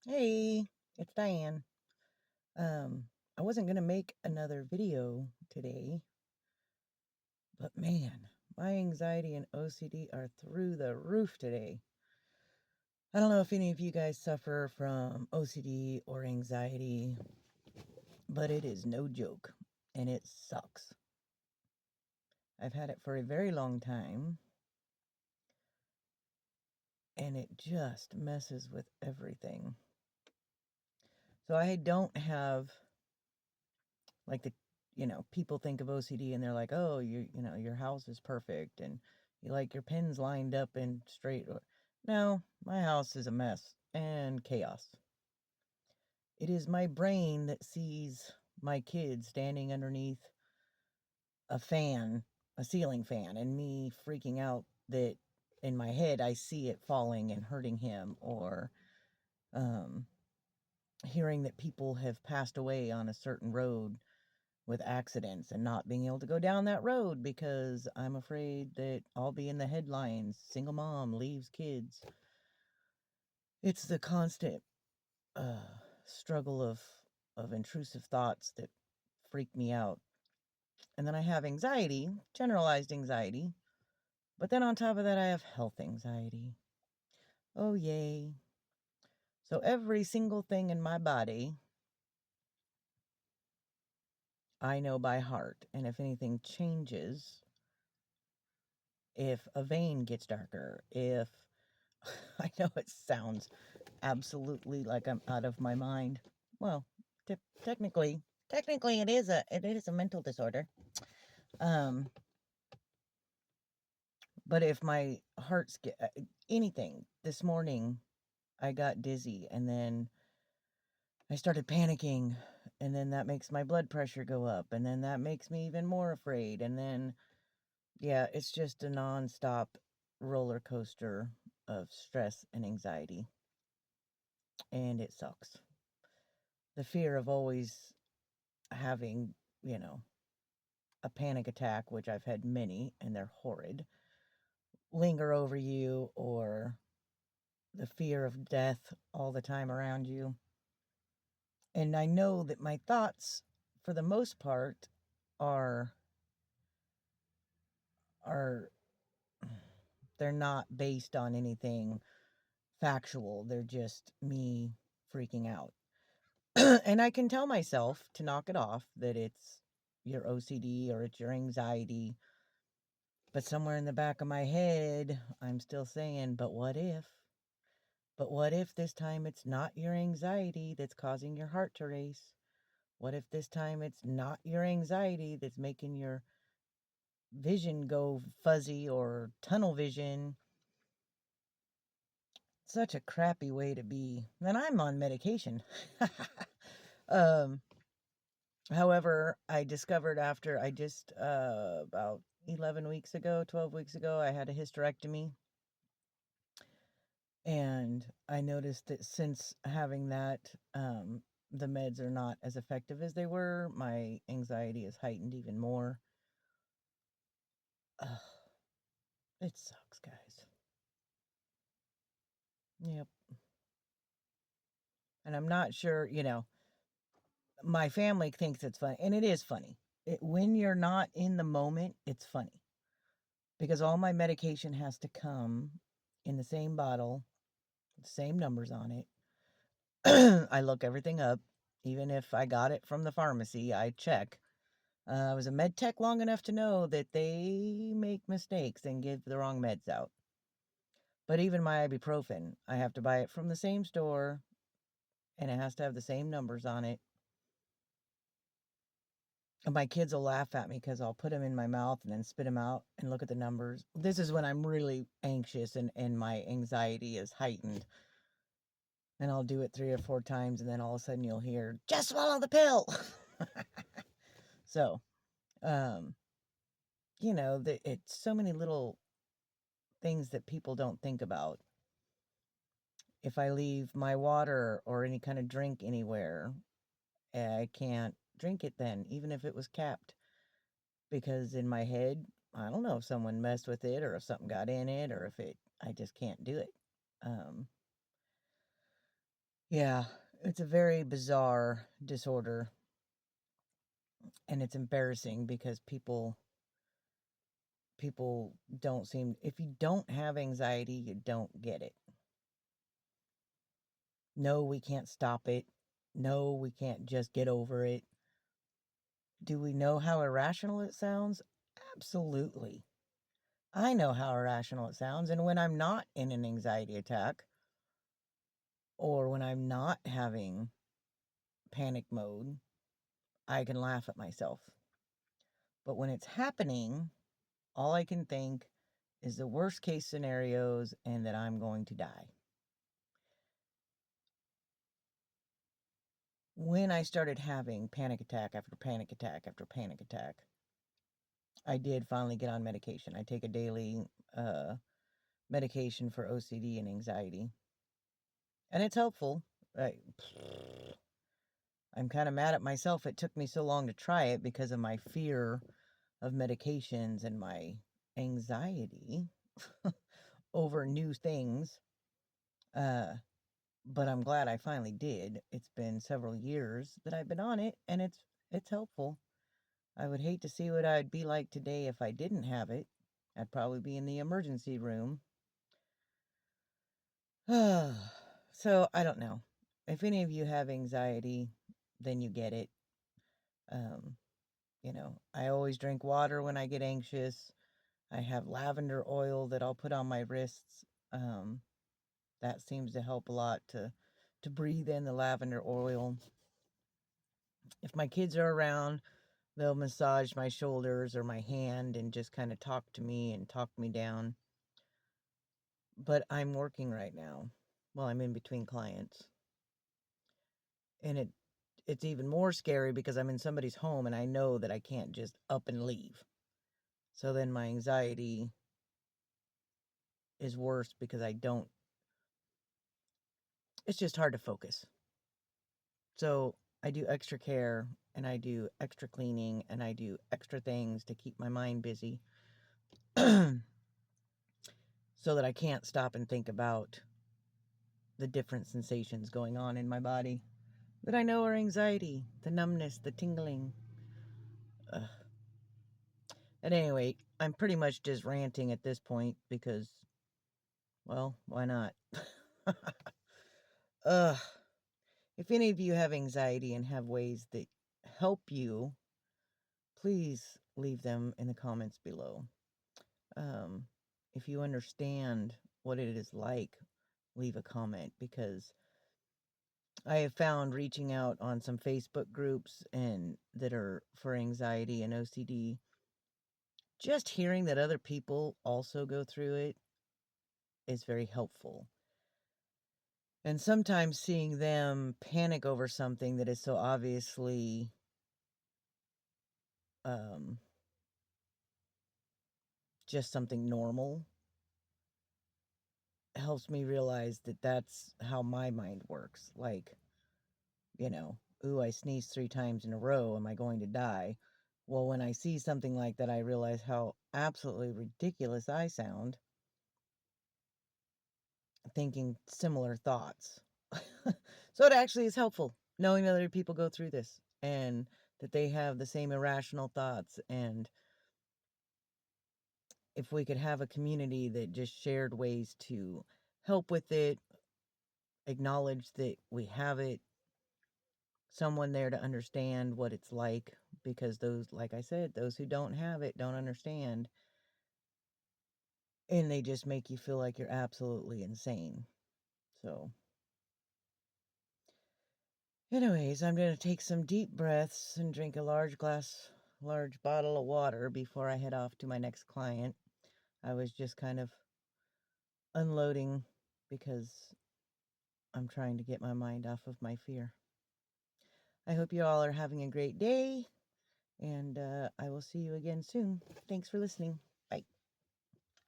Hey, it's Diane. I wasn't gonna make another video today, but man, my anxiety and OCD are through the roof today. I don't know if any of you guys suffer from OCD or anxiety, but it is no joke, and it sucks. I've had it for a very long time, and it just messes with everything. So I don't have like people think of OCD and they're like, oh, your house is perfect and you like your pins lined up and straight. No, my house is a mess and chaos. It is my brain that sees my kid standing underneath a fan, a ceiling fan, and me freaking out that in my head I see it falling and hurting him, or um, hearing that people have passed away on a certain road with accidents and not being able to go down that road because I'm afraid that I'll be in the headlines. Single mom leaves kids. It's the constant uh, struggle of intrusive thoughts that freak me out. And then I have anxiety, generalized anxiety. But then on top of that, I have health anxiety. Oh, yay. So every single thing in my body, I know by heart. And if anything changes, if a vein gets darker, if I know it sounds absolutely like I'm out of my mind. Well, technically, it is a mental disorder. Um, but if my heart's get anything this morning, I got dizzy and then I started panicking, and then that makes my blood pressure go up, and then that makes me even more afraid, and then yeah, it's just a nonstop roller coaster of stress and anxiety, and it sucks. The fear of always having, you know, a panic attack, which I've had many and they're horrid, linger over you, or the fear of death all the time around you. And I know that my thoughts, for the most part, are are they're not based on anything factual. They're just me freaking out. And I can tell myself to knock it off, that it's your OCD or it's your anxiety. But somewhere in the back of my head, I'm still saying, but what if? But what if this time it's not your anxiety that's causing your heart to race? What if this time it's not your anxiety that's making your vision go fuzzy or tunnel vision? Such a crappy way to be. And I'm on medication. um, However, I discovered after I just, about 11 weeks ago, 12 weeks ago, I had a hysterectomy. And I noticed that since having that, the meds are not as effective as they were. My anxiety is heightened even more. Ugh, it sucks, guys. Yep. And I'm not sure, my family thinks it's funny, and it is funny. When you're not in the moment, it's funny because all my medication has to come in the same bottle, the same numbers on it. I look everything up. Even if I got it from the pharmacy, I check. I was a med tech long enough to know that they make mistakes and give the wrong meds out. But even my ibuprofen, I have to buy it from the same store, and it has to have the same numbers on it. And my kids will laugh at me because I'll put them in my mouth and then spit them out and look at the numbers. This is when I'm really anxious and my anxiety is heightened. And I'll do it 3 or 4 times, and then all of a sudden you'll hear, just swallow the pill. So, um, it's so many little things that people don't think about. If I leave my water or any kind of drink anywhere, I can't drink it then, even if it was capped. Because in my head, I don't know if someone messed with it or if something got in it or if I just can't do it. Um, Yeah, it's a very bizarre disorder, and it's embarrassing because people don't seem, if you don't have anxiety, you don't get it. No, we can't stop it. No, we can't just get over it. Do we know how irrational it sounds? Absolutely. I know how irrational it sounds, and when I'm not in an anxiety attack, or when I'm not having panic mode, I can laugh at myself. But when it's happening, all I can think is the worst case scenarios and that I'm going to die. When I started having panic attack after panic attack after panic attack, I did finally get on medication. I take a daily medication for OCD and anxiety, and it's helpful. I'm kind of mad at myself. It took me so long to try it because of my fear of medications and my anxiety over new things. But I'm glad I finally did. It's been several years that I've been on it, and it's helpful. I would hate to see what I'd be like today if I didn't have it. I'd probably be in the emergency room. So I don't know. If any of you have anxiety, then you get it. Um, I always drink water when I get anxious. I have lavender oil that I'll put on my wrists. That seems to help a lot to breathe in the lavender oil. If my kids are around, they'll massage my shoulders or my hand and just kind of talk to me and talk me down. But I'm working right now. Well, I'm in between clients. And it's even more scary because I'm in somebody's home and I know that I can't just up and leave. So then my anxiety is worse because it's just hard to focus. So I do extra care and I do extra cleaning and I do extra things to keep my mind busy so that I can't stop and think about the different sensations going on in my body that I know are anxiety, the numbness, the tingling. Ugh. At any rate, I'm pretty much just ranting at this point because, well, why not? Ugh. If any of you have anxiety and have ways that help you, please leave them in the comments below. If you understand what it is like, leave a comment, because I have found reaching out on some Facebook groups and that are for anxiety and OCD, just hearing that other people also go through it is very helpful. And sometimes seeing them panic over something that is so obviously just something normal helps me realize that that's how my mind works. Like, ooh, I sneezed 3 times in a row. Am I going to die? Well, when I see something like that, I realize how absolutely ridiculous I sound thinking similar thoughts. So it actually is helpful knowing that other people go through this and that they have the same irrational thoughts. And if we could have a community that just shared ways to help with it, acknowledge that we have it, someone there to understand what it's like, because those, like I said, those who don't have it don't understand, and they just make you feel like you're absolutely insane. So anyways, I'm going to take some deep breaths and drink a large bottle of water before I head off to my next client. I was just kind of unloading because I'm trying to get my mind off of my fear. I hope you all are having a great day, and I will see you again soon. Thanks for listening.